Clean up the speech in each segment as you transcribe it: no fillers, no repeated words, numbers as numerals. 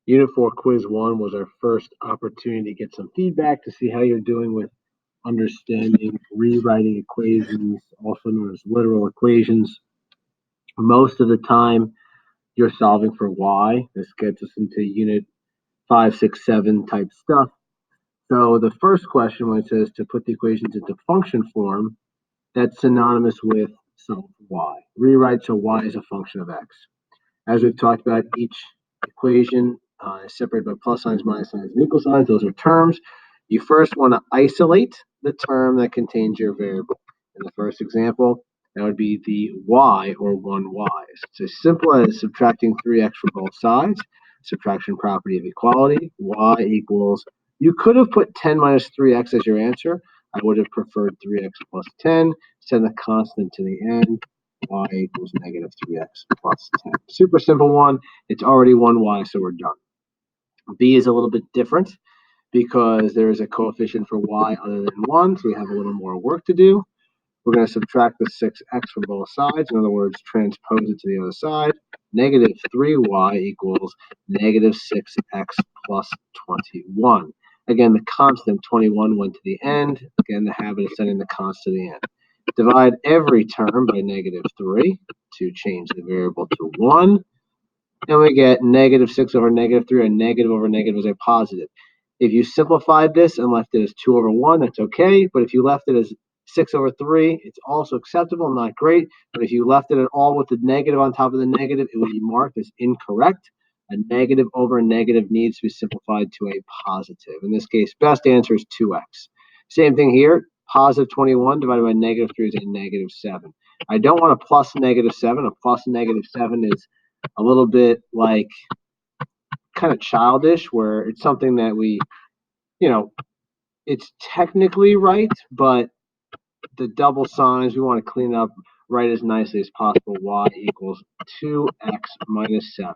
Unit 4 Quiz 1 was our first opportunity to get some feedback to see how you're doing with understanding rewriting equations, also known as literal equations. Most of the time, you're solving for y. This gets us into Unit 5, 6, 7 type stuff. So the first question, when it says to put the equations into function form, that's synonymous with solve for y. Rewrite so y is a function of x. As we've talked about, each equation is separated by plus signs, minus signs, and equal signs. Those are terms. You first want to isolate the term that contains your variable. In the first example, that would be the y, or 1y. It's as simple as subtracting 3x from both sides. Subtraction property of equality, y equals, you could have put 10 minus 3x as your answer. I would have preferred 3x plus 10. Send the constant to the end. Y equals negative 3x plus 10. Super simple one. It's already 1y, so we're done. B is a little bit different because there is a coefficient for y other than 1, so we have a little more work to do. We're going to subtract the 6x from both sides. In other words, transpose it to the other side. Negative 3y equals negative 6x plus 21. Again, the constant 21 went to the end. Again, the habit of sending the constant to the end. Divide every term by negative 3 to change the variable to 1. And we get negative 6 over negative 3, or negative over negative is a positive. If you simplified this and left it as 2 over 1, that's okay. But if you left it as 6 over 3, it's also acceptable, not great. But if you left it at all with the negative on top of the negative, it would be marked as incorrect. A negative over a negative needs to be simplified to a positive. In this case, best answer is 2x. Same thing here. Positive 21 divided by negative 3 is a negative 7. I don't want a plus negative 7. A plus negative 7 is a little bit like kind of childish, where it's something that we, it's technically right, but the double signs, we want to clean up right as nicely as possible. Y equals 2x minus 7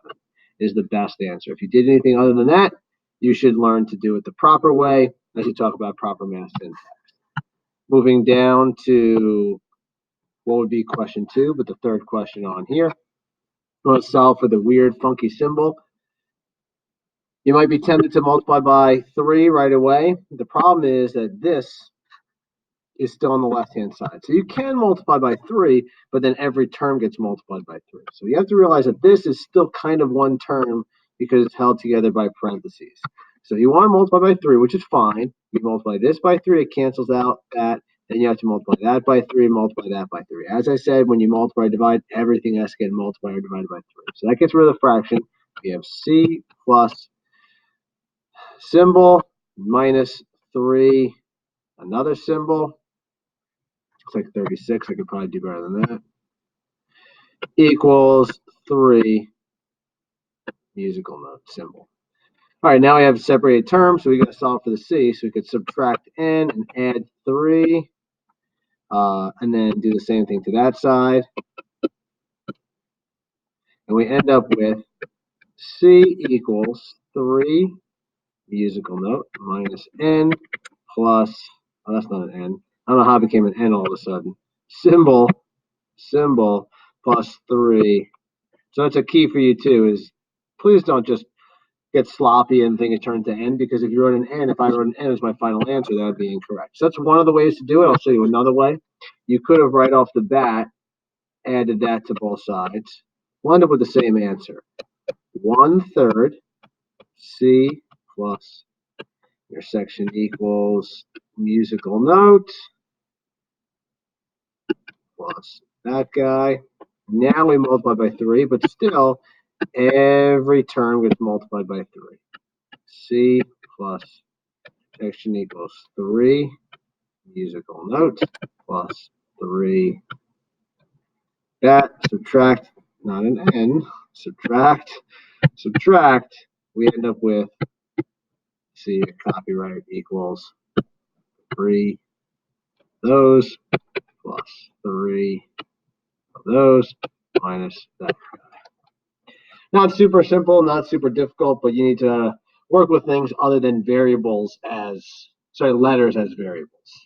is the best answer. If you did anything other than that, you should learn to do it the proper way as we talk about proper math syntax. Moving down to what would be question 2, but the third question on here. Let's solve for the weird, funky symbol. You might be tempted to multiply by 3 right away. The problem is that this is still on the left-hand side. So you can multiply by 3, but then every term gets multiplied by 3. So you have to realize that this is still kind of one term because it's held together by parentheses. So you want to multiply by 3, which is fine. You multiply this by 3, it cancels out that. Then you have to multiply that by 3, multiply that by 3. As I said, when you multiply, divide, everything has to get multiplied or divided by 3. So that gets rid of the fraction. We have c plus symbol minus 3, another symbol. Looks like 36. I could probably do better than that. Equals 3 musical note symbol. All right, now we have separated terms, so we got to solve for the c. So we could subtract n and add 3, and then do the same thing to that side. And we end up with c equals 3 musical note minus n plus, oh, that's not an n. I don't know how it became an n all of a sudden. Symbol plus 3. So that's a key for you too, is please don't just get sloppy and think it turned to n, because if you wrote an n, if I wrote an n as my final answer, that would be incorrect. So that's one of the ways to do it. I'll show you another way. You could have right off the bat added that to both sides. We'll end up with the same answer. 1/3 c plus your section equals musical note plus that guy. Now we multiply by 3, but still every term gets multiplied by 3. C plus section equals 3 musical note plus 3 that, subtract, not an n, subtract, we end up with C, copyright equals 3 of those plus 3 of those minus that guy. Not super simple, not super difficult, but you need to work with things other than letters as variables.